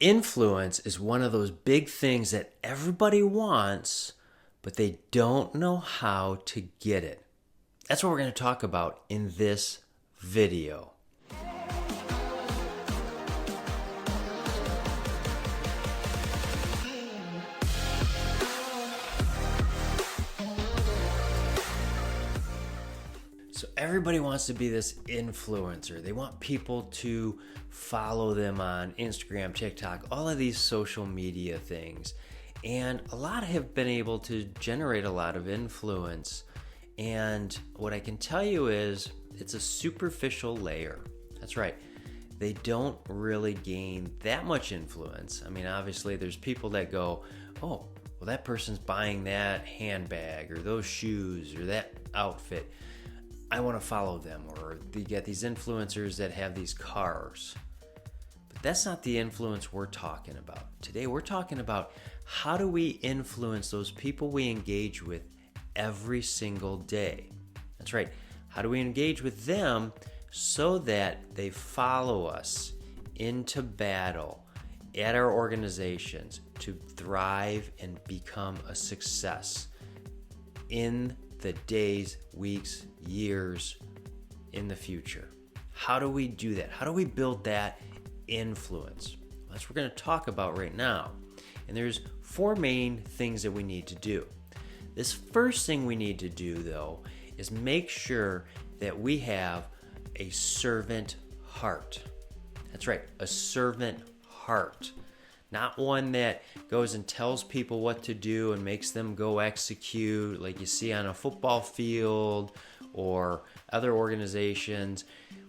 Influence is one of those big things that everybody wants, but they don't know how to get it. That's what we're going to talk about in this video. So everybody wants to be this influencer. They want people to follow them on Instagram, TikTok, all of these social media things. And a lot have been able to generate a lot of influence. And what I can tell you is it's a superficial layer. That's right. They don't really gain that much influence. I mean, obviously there's people that go, oh, well, that person's buying that handbag or those shoes or that outfit. I want to follow them. Or you get these influencers that have these cars. But that's not the influence we're talking about. Today we're talking about how do we influence those people we engage with every single day. That's right. How do we engage with them so that they follow us into battle at our organizations to thrive and become a success in the days, weeks, years in the future? How do we do that? How do we build that influence? Well, that's what we're going to talk about right now. And there's 4 main things that we need to do. This first thing we need to do, though, is make sure that we have a servant heart. That's right, a servant heart. Not one that goes and tells people what to do and makes them go execute like you see on a football field or other organizations.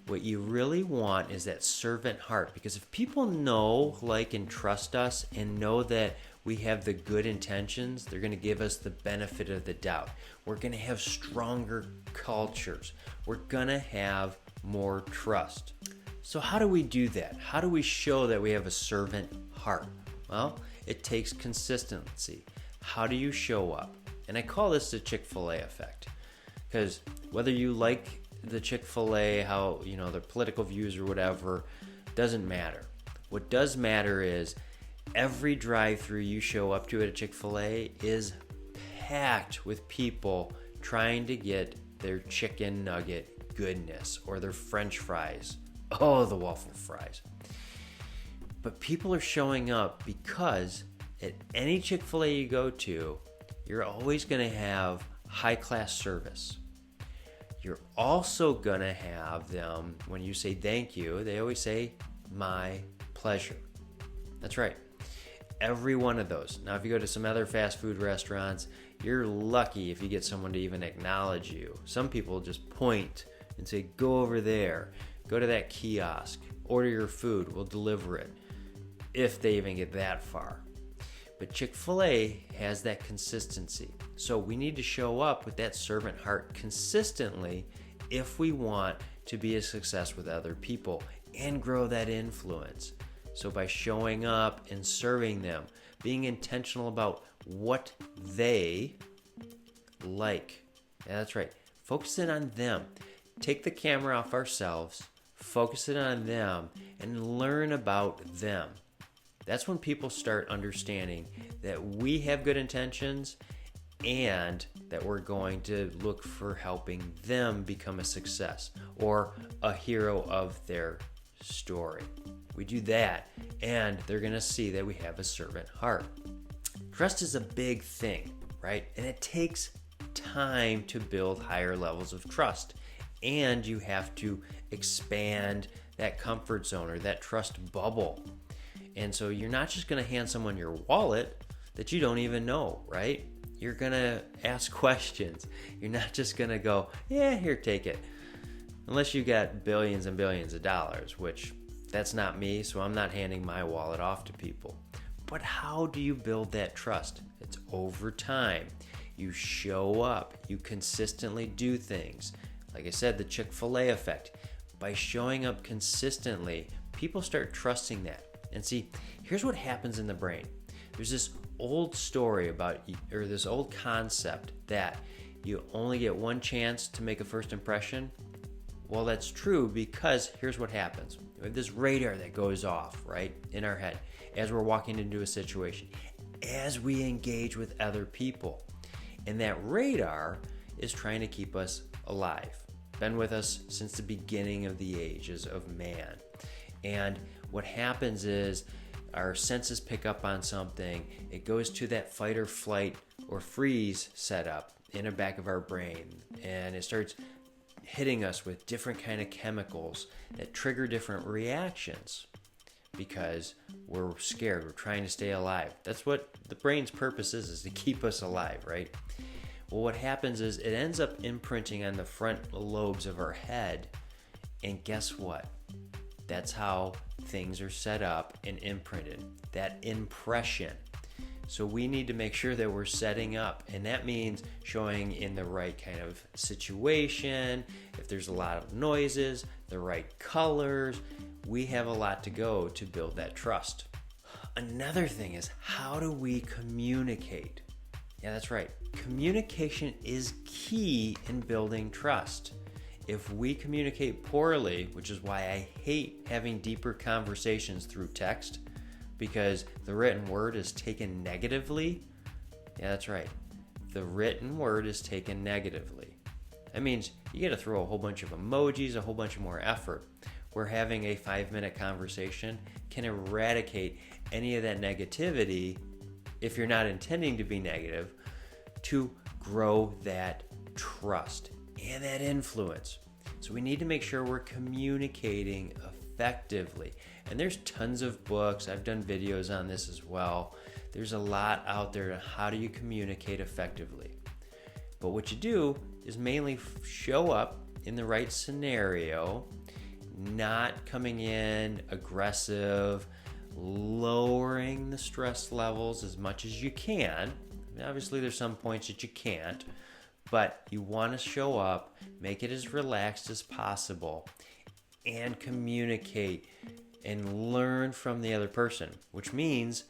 What you really want is that servant heart, because if people know, like, and trust us and know that we have the good intentions, they're going to give us the benefit of the doubt. We're going to have stronger cultures. We're going to have more trust. So how do we do that? How do we show that we have a servant heart? Well, it takes consistency. How do you show up? And I call this the Chick-fil-A effect. Because whether you like the Chick-fil-A, how, their political views or whatever, doesn't matter. What does matter is every drive-thru you show up to at a Chick-fil-A is packed with people trying to get their chicken nugget goodness or their French fries. Oh, the waffle fries. But people are showing up because at any Chick-fil-A you go to, you're always going to have high-class service. You're also going to have them, when you say thank you, they always say, my pleasure. That's right. Every one of those. Now, if you go to some other fast food restaurants, you're lucky if you get someone to even acknowledge you. Some people just point and say, go over there, go to that kiosk, order your food, we'll deliver it, if they even get that far. But Chick-fil-A has that consistency. So we need to show up with that servant heart consistently if we want to be a success with other people and grow that influence. So by showing up and serving them, being intentional about what they like. Yeah, that's right. Focus in on them. Take the camera off ourselves, focus it on them, and learn about them. That's when people start understanding that we have good intentions and that we're going to look for helping them become a success or a hero of their story. We do that, and they're going to see that we have a servant heart. Trust is a big thing, right? And it takes time to build higher levels of trust. And you have to expand that comfort zone or that trust bubble. And so you're not just going to hand someone your wallet that you don't even know, right? You're going to ask questions. You're not just going to go, yeah, here, take it. Unless you got billions and billions of dollars, which that's not me, so I'm not handing my wallet off to people. But how do you build that trust? It's over time. You show up. You consistently do things. Like I said, the Chick-fil-A effect. By showing up consistently, people start trusting that. And see, here's what happens in the brain. There's this old story about, or this old concept that you only get one chance to make a first impression. Well, that's true because here's what happens. We have this radar that goes off, right, in our head as we're walking into a situation, as we engage with other people. And that radar is trying to keep us alive. Been with us since the beginning of the ages of man. And what happens is our senses pick up on something, it goes to that fight or flight or freeze setup in the back of our brain, and it starts hitting us with different kind of chemicals that trigger different reactions because we're scared, we're trying to stay alive. That's what the brain's purpose is to keep us alive, right? Well, what happens is it ends up imprinting on the front lobes of our head, and guess what? That's how things are set up and imprinted, that impression. So we need to make sure that we're setting up, and that means showing in the right kind of situation, if there's a lot of noises, the right colors. We have a lot to go to build that trust. Another thing is, how do we communicate? Yeah, that's right. Communication is key in building trust. If we communicate poorly, which is why I hate having deeper conversations through text, because the written word is taken negatively. Yeah, that's right. The written word is taken negatively. That means you got to throw a whole bunch of emojis, a whole bunch of more effort. Where having a 5-minute conversation can eradicate any of that negativity, if you're not intending to be negative, to grow that trust and that influence. So we need to make sure we're communicating effectively. And there's tons of books. I've done videos on this as well. There's a lot out there on how do you communicate effectively. But what you do is mainly show up in the right scenario, not coming in aggressive, lowering the stress levels as much as you can. I mean, obviously, there's some points that you can't, but you want to show up, make it as relaxed as possible, and communicate and learn from the other person, which means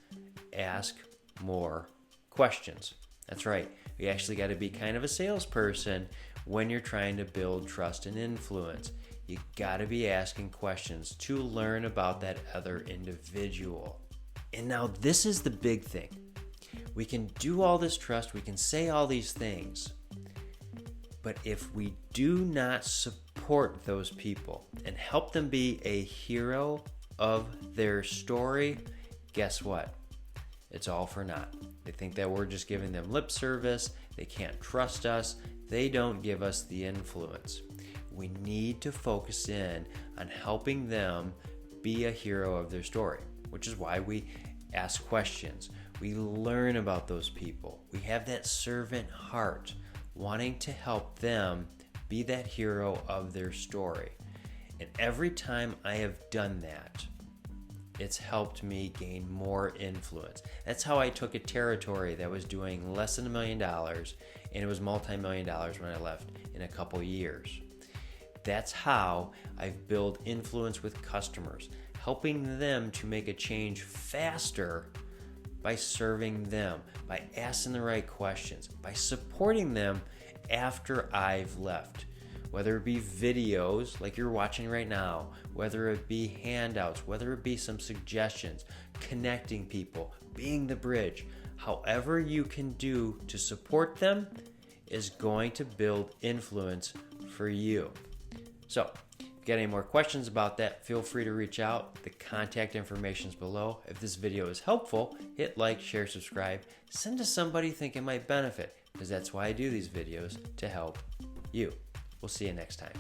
ask more questions. That's right. You actually got to be kind of a salesperson when you're trying to build trust and influence. You got to be asking questions to learn about that other individual. And now this is the big thing. We can do all this trust, we can say all these things, but if we do not support those people and help them be a hero of their story, guess what? It's all for naught. They think that we're just giving them lip service, they can't trust us, they don't give us the influence. We need to focus in on helping them be a hero of their story, which is why we ask questions. We learn about those people. We have that servant heart, wanting to help them be that hero of their story. And every time I have done that, it's helped me gain more influence. That's how I took a territory that was doing less than $1 million, and it was multi-million dollars when I left in a couple years. That's how I've built influence with customers, helping them to make a change faster by serving them, by asking the right questions, by supporting them after I've left. Whether it be videos like you're watching right now, whether it be handouts, whether it be some suggestions, connecting people, being the bridge, however you can do to support them is going to build influence for you. So, if you got any more questions about that, feel free to reach out. The contact information is below. If this video is helpful, hit like, share, subscribe, send to somebody you think it might benefit, because that's why I do these videos, to help you. We'll see you next time.